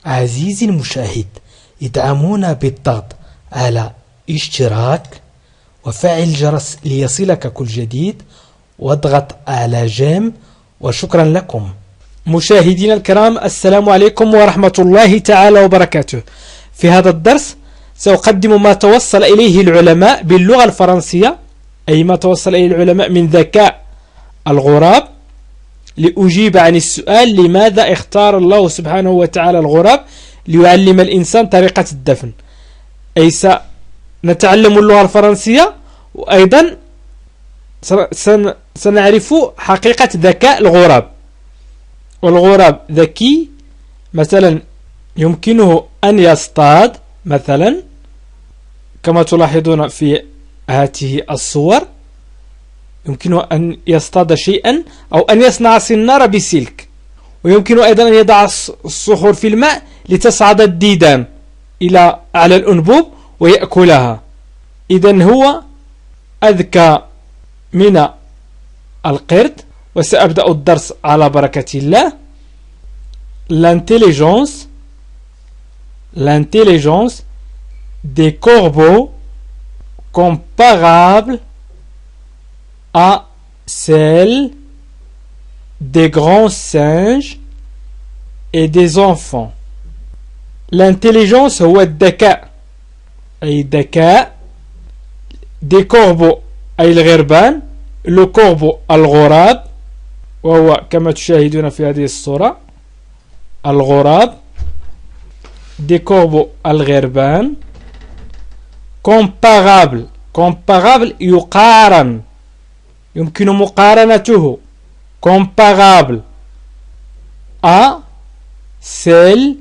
عزيزي المشاهد، ادعمونا بالضغط على اشتراك وفعل الجرس ليصلك كل جديد واضغط على جيم، وشكرا لكم. مشاهدينا الكرام، السلام عليكم ورحمة الله تعالى وبركاته. في هذا الدرس سأقدم ما توصل إليه العلماء باللغة الفرنسية، أي ما توصل إليه العلماء من ذكاء الغراب، لأجيب عن السؤال: لماذا اختار الله سبحانه وتعالى الغراب ليعلم الإنسان طريقة الدفن؟ أي سنتعلم اللغة الفرنسية، وأيضا سنعرف حقيقة ذكاء الغراب. والغراب ذكي، مثلا يمكنه أن يصطاد، مثلا كما تلاحظون في هذه الصور، يمكنه أن يصطاد شيئا أو أن يصنع صنارة بسلك، ويمكن أيضا أن يضع الصخور في الماء لتصعد الديدان إلى أعلى الأنبوب ويأكلها. إذن هو أذكى من القرد. وسأبدأ الدرس على بركة الله. L'intelligence des corbeaux comparable à celle des grands singes et des enfants. L'intelligence هو الذكاء، أي الذكاء des corbeaux أي الغربان، le corbeau الغراب، وهو كما تشاهدون في هذه الصورة الغراب، des corbeaux الغربان. comparable يقارن، يمكن مقارنته، comparable à celle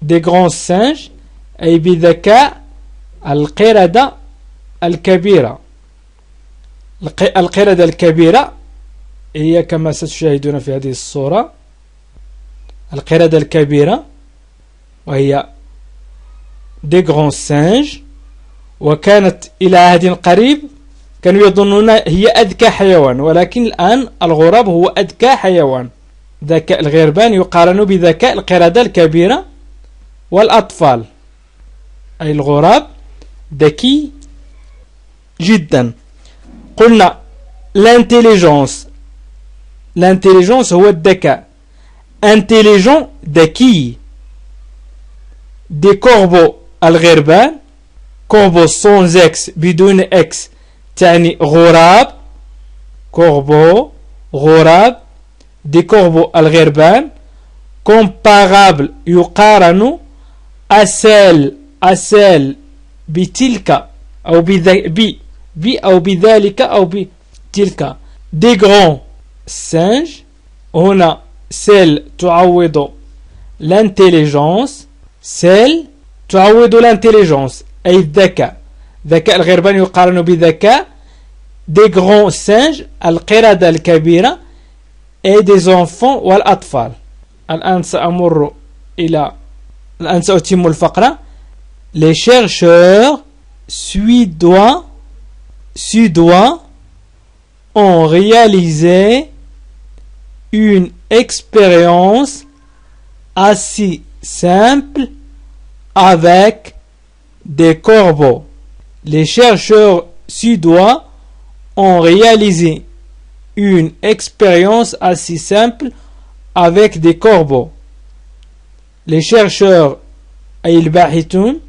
des grands singes أي بذكاء القردة الكبيرة. القردة الكبيرة هي كما ستشاهدون في هذه الصورة القردة الكبيرة، وهي des grands singes. وكانت إلى عهد قريب كانوا يظنون هي أذكى حيوان، ولكن الآن الغراب هو أذكى حيوان. ذكاء الغربان يقارن بذكاء القردة الكبيرة والأطفال، أي الغراب ذكي جدا. قلنا l'intelligence هو الذكاء، intelligent ذكي. des corbeaux الغربان، corbeau sans x بدون x تعني غراب، corbeau غراب. des corbeaux الغربان comparable يقارن à celle بتلك أو أو بذلك أو بتلك. des grands singes، هنا celle تعوض l'intelligence، celle تعوض l'intelligence أي الذكاء. ذكاء الغربان يقارن بذكاء des grands singes القردة الكبيرة et des enfants والأطفال. الآن سأتم الفقرة. les chercheurs suédois ont réalisé une expérience assez simple avec des corbeaux. Les chercheurs suédois ont réalisé une expérience assez simple avec des corbeaux. Les chercheurs أي الباحثون،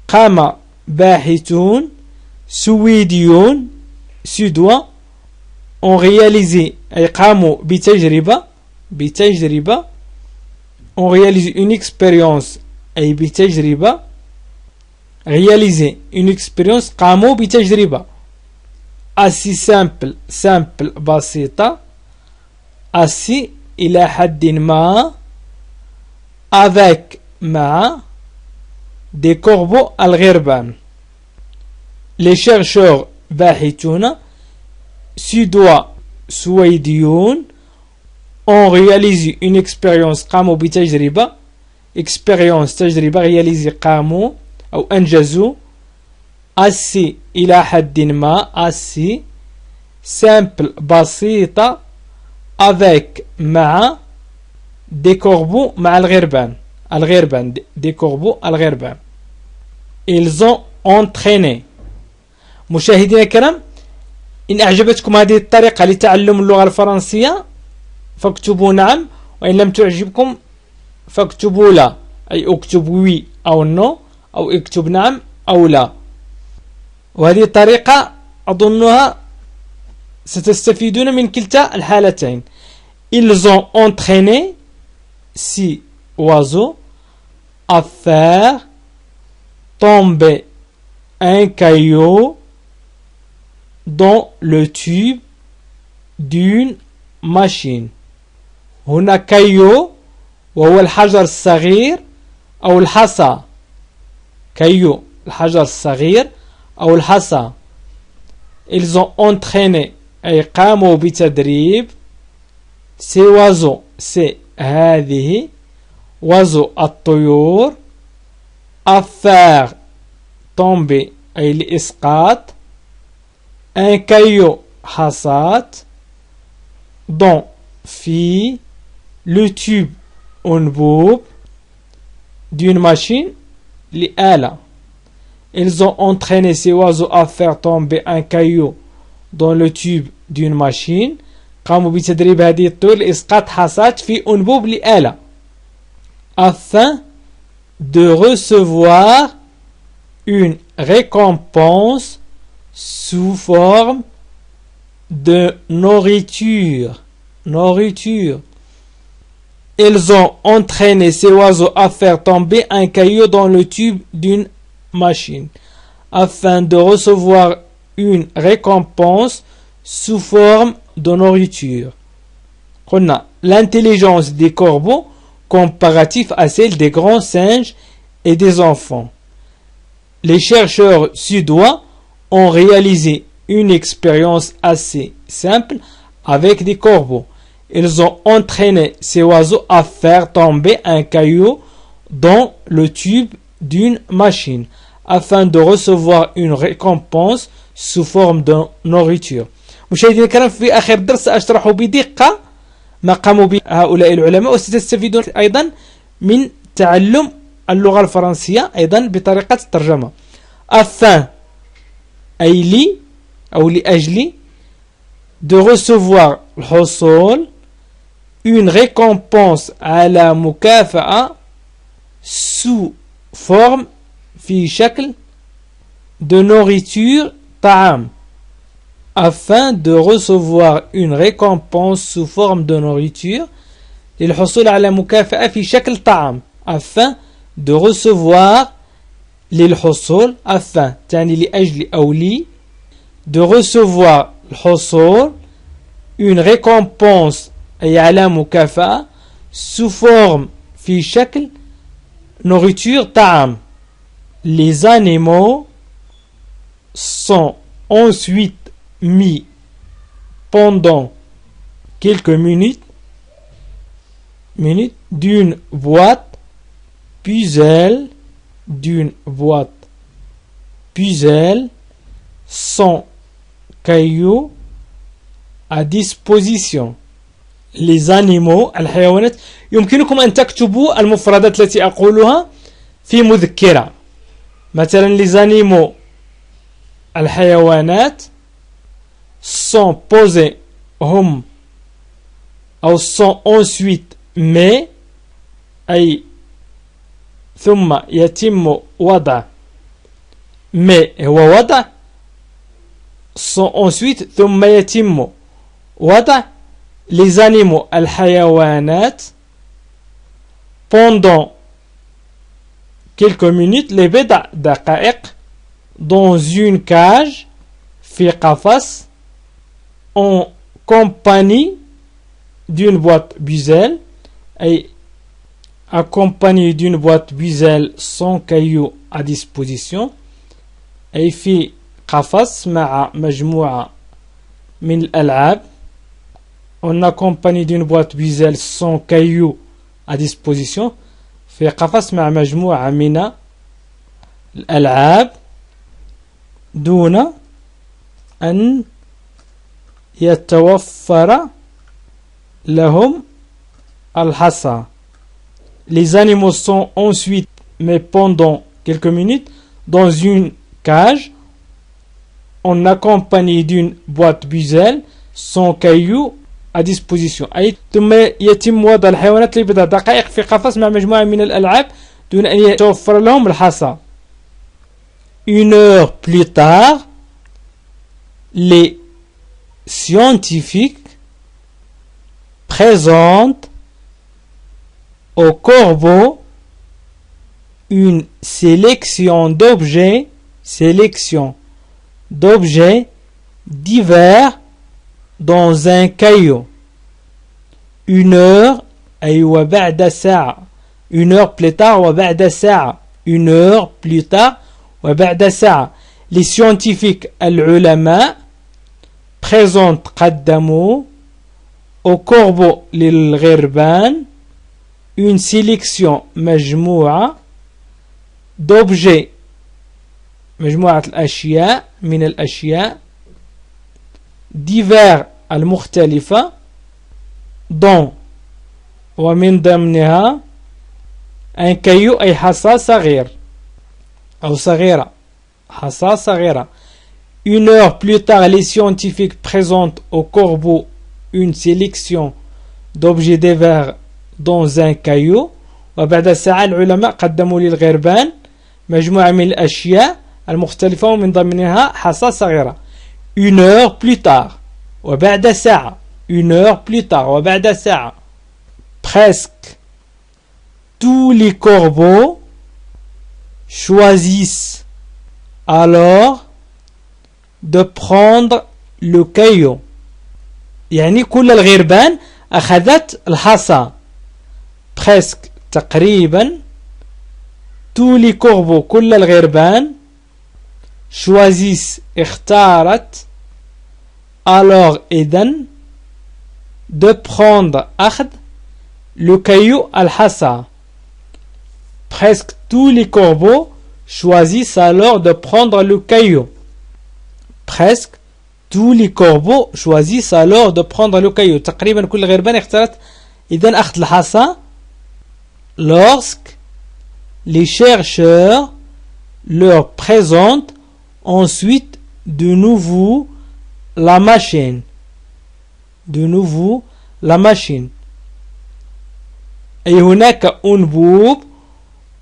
قام باحثون سويديون suédois ont réalisé أي قاموا بتجربة ont réalisé une expérience أي بتجربة، réaliser une expérience قاموا بتجربة، assez simple بسيطة، assez إلى حد ما، avec مع des corbeaux الغربان. les chercheurs باحثون سويديون ont réalisé une expérience قاموا بتجربة، expérience تجربة، réalisé قاموا أو أنجزوا، assez إلى حد ما، assez simple بسيطة، avec مع des corbeaux مع الغربان، الغربان دي كوربو الغربان. ils ont entraîné. مشاهدينا الكرام، إن أعجبتكم هذه الطريقة لتعلم اللغة الفرنسية فاكتبوا نعم، وإن لم تعجبكم فاكتبوا لا، أي اكتب وي أو نو، أو اكتب نعم أو لا. وهذه الطريقة أظنها ستستفيدون من كلتا الحالتين. ils ont entraîné six oiseaux à faire tomber un caillou dans le tube d'une machine. هنا caillou وهو الحجر الصغير أو الحصى. caillou الحجر الصغير أو الحصى. ils ont entraîné أي قاموا بتدريب ces oiseaux c'est هذه oiseaux الطيور à faire tomber أي الإسقاط un caillou حصاة dans في le tube أنبوب d'une machine لآلة. ils ont entraîné ces oiseaux à faire tomber un caillou dans le tube d'une machine. قاموا بتدريب هذه الطيور لإسقاط حصاة في أنبوب لآلة afin de recevoir une récompense sous forme de nourriture. Ils ont entraîné ces oiseaux à faire tomber un caillou dans le tube d'une machine afin de recevoir une récompense sous forme de nourriture. قلنا l'intelligence des corbeaux comparatif à celle des grands singes et des enfants. Les chercheurs suédois ont réalisé une expérience assez simple avec des corbeaux. Ils ont entraîné ces oiseaux à faire tomber un caillou dans le tube d'une machine afin de recevoir une récompense sous forme de nourriture. مشاهدينا الكرام، في آخر الدرس سأشرح بدقة ما قاموا به هؤلاء العلماء، وستستفيدون أيضا من تعلم اللغة الفرنسية أيضا بطريقة الترجمة. afin أي لي أو لأجل de recevoir الحصول une récompense على مكافأة sous forme في شكل de nourriture طعام. afin de recevoir une récompense sous forme de nourriture للحصول على مكافأة في شكل طعام. afin de recevoir للحصول afin تعني لأجل أو لي de recevoir الحصول une récompense أي على مكافأة sous forme في شكل nourriture طعام. les animaux sont ensuite mis pendant quelques minutes d'une boîte puzzle sans cailloux à disposition. les animaux الحيوانات، يمكنكم أن تكتبوا المفردات التي أقولها في مذكرة. مثلا les animaux الحيوانات sont posés هم أو sont ensuite mais أي ثم يتم وضع mais هو وضع sont ensuite ثم يتم وضع les animaux الحيوانات pendant quelques minutes لبضع دقائق dans une cage في قفص en compagnie d'une boîte puzzle أي accompagné d'une boîte puzzle sans cailloux à disposition أي في قفص مع مجموعة من الألعاب en accompagné d'une boîte puzzle sans cailloux à disposition في قفص مع مجموعة من الألعاب دون أن يتوفر لهم الحصى Les animaux sont ensuite, mais pendant quelques minutes, dans une cage, en accompagné d'une boîte Buzel, sans cailloux à disposition. أي ثم يتم وضع الحيوانات لبضع دقائق في قفص مع مجموعة من الألعاب دون أن يتوفر لهم الحصى. Une heure plus tard, les scientifiques présentent au corbeau une sélection d'objets divers dans un caillou. Une heure أي وبعد ساعة. Une heure plus tard وبعد ساعة. Une heure plus tard وبعد ساعة. Les scientifiques العلماء présentent قدموا au corbeau للغربان une sélection مجموعة d'objets مجموعة الأشياء من الأشياء divers المختلفة dont ومن ضمنها un caillou أي حصى صغير أو صغيرة حصى صغيرة. Une heure plus tard, les scientifiques présentent au corbeau une sélection d'objets divers dans un caillou. وبعد ساعة العلماء قدموا للغربان مجموعة من الأشياء المختلفة ومن ضمنها حصى صغيرة. Une heure plus tard وبعد ساعة. Une heure plus tard وبعد ساعة. Presque tous les corbeaux choisissent alors de prendre le caillou. يعني كل الغربان أخذت الحصى. Presque تقريبا tous les corbeaux كل الغربان choisissent اختارت alors إذن de prendre أخذ le caillou الحصى. Presque tous les corbeaux choisissent alors de prendre le caillou. Presque tous les corbeaux choisissent alors de prendre le caillou. تقريبا كل غربان اختارت إذن أخذ الحصى. Lorsque les chercheurs leur présentent ensuite de nouveau la machine. أي هناك أنبوب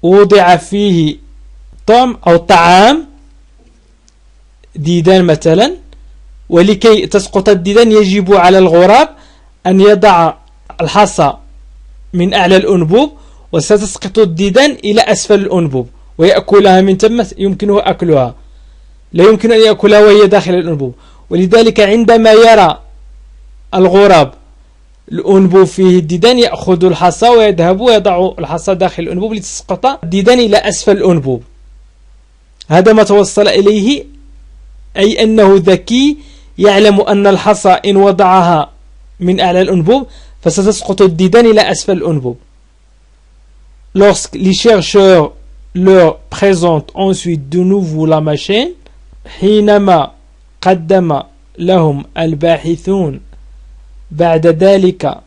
وضع فيه طعم أو طعام ديدان مثلا، ولكي تسقط الديدان يجب على الغراب أن يضع الحصى من أعلى الأنبوب، وستسقط الديدان إلى أسفل الأنبوب ويأكلها من ثم يمكنه أكلها، لا يمكن أن يأكلها وهي داخل الأنبوب. ولذلك عندما يرى الغراب الأنبوب فيه الديدان يأخذ الحصى ويذهب ويضع الحصى داخل الأنبوب لتسقط الديدان إلى أسفل الأنبوب. هذا ما توصل إليه، أي أنه ذكي يعلم أن الحصى إن وضعها من أعلى الأنبوب فستسقط الديدان إلى أسفل الأنبوب. Lorsque les chercheurs leur présentent ensuite de nouveau la machine، حينما قدم لهم الباحثون بعد ذلك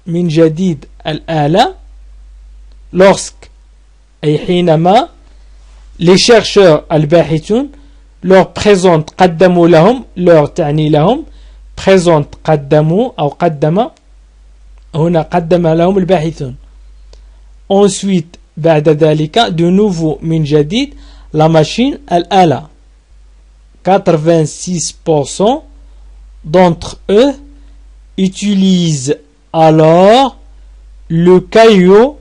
من جديد الآلة، lorsque أي حينما les chercheurs الباحثون leur présentent قدموا لهم، leur تعني لهم، présente قدموا أو قدم، هنا قدم لهم الباحثون. Ensuite بعد ذلك de nouveau من جديد la machine الآلة. 86% d'entre eux utilisent alors le caillou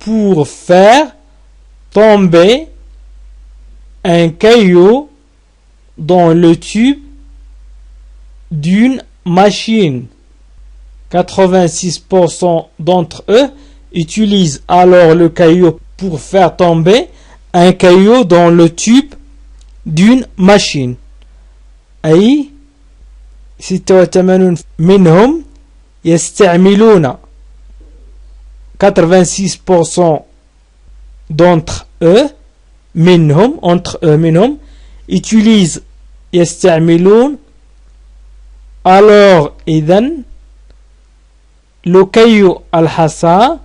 pour faire tomber un caillou dans le tube d'une machine. 86% d'entre eux utilisent alors le caillou pour faire tomber un caillou dans le tube d'une machine. أي 86 منهم يستعملون 86% d'entre eux منهم entre eux منهم utilisent يستعملون alors إذن le caillou الحصى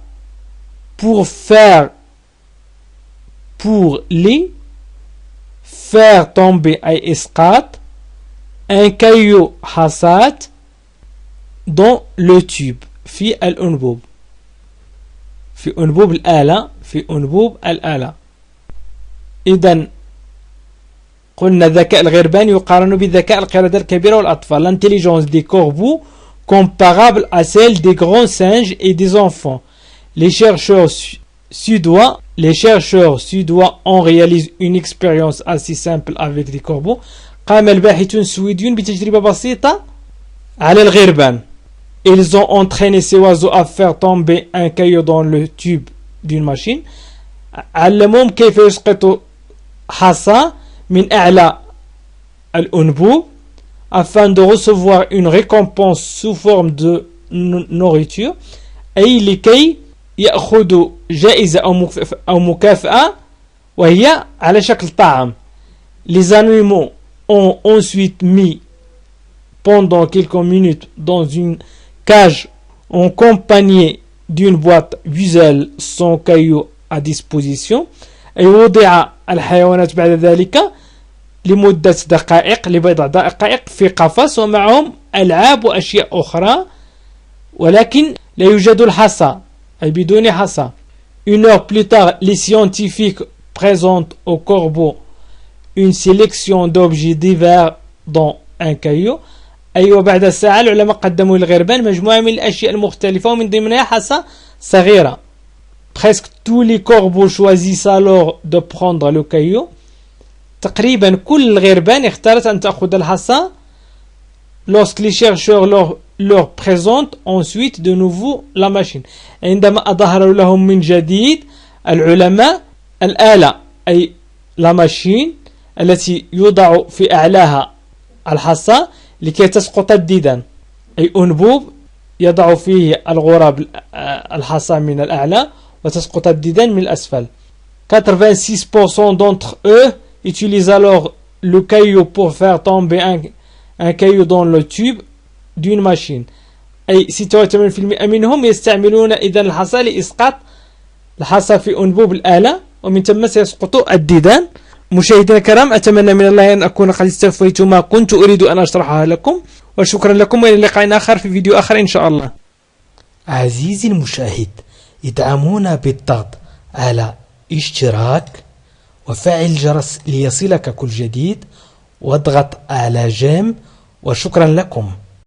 pour faire, pour les faire tomber أي إسقاط un caillou حصاد dans le tube في الأنبوب في أنبوب الآلة في أنبوب الآلة. إذن قلنا الذكاء الغربان يقارن بذكاء القردة الكبيرة والأطفال. L'intelligence des corbeaux comparable à celle des grands singes et des enfants. Les chercheurs suédois ont réalisé une expérience assez simple avec des corbeaux. قام الباحثون السويديون بتجربة بسيطة على الغربان. Ils ont entraîné ces oiseaux à faire tomber un caillou dans le tube d'une machine. علموهم كيف يسقطوا حصى من أعلى الأنبوب afin de recevoir une récompense sous forme de nourriture. أي لكي يأخذوا جائزة أو مكافأة وهي على شكل طعام. Les animaux ont ensuite mis pendant quelques minutes dans une cage en compagnie d'une boîte visuelle sans caillou à disposition. أي وضع الحيوانات بعد ذلك لمدة دقائق لبضع دقائق في قفص ومعهم ألعاب وأشياء أخرى ولكن لا يوجد الحصى أي بدون حصى. Une heure plus tard, les scientifiques présentent au corbeau une sélection d'objets divers dans un caillou. أي وبعد ساعة العلماء قدموا للغربان مجموعة من الأشياء المختلفة ومن ضمنها حصى صغيرة. Presque tous les corbeaux choisissent alors de prendre le caillou. تقريبا كل الغربان اختارت أن تأخذ الحصى. Lorsque les chercheurs leur présentent ensuite de nouveau la machine. عندما أظهروا لهم من جديد العلماء الآلة أي la machine التي يوضع في أعلاها الحصى لكي تسقط الديدان. أي أنبوب يضع فيه الغراب الحصى من الأعلى وتسقط الديدان من الأسفل. 86% d'entre eux utilisent alors le caillou pour faire tomber un caillou dans le tube d'une machine. أي 86% منهم يستعملون إذن الحصى لإسقاط الحصى في أنبوب الآلة ومن ثم سيسقط الديدان. مشاهدينا الكرام أتمنى من الله أن أكون قد استوفيت ما كنت أريد أن أشرحها لكم وشكرا لكم وإلى لقاء آخر في فيديو آخر إن شاء الله. عزيزي المشاهد ادعمونا بالضغط على اشتراك وفعل الجرس ليصلك كل جديد واضغط على جيم وشكرا لكم.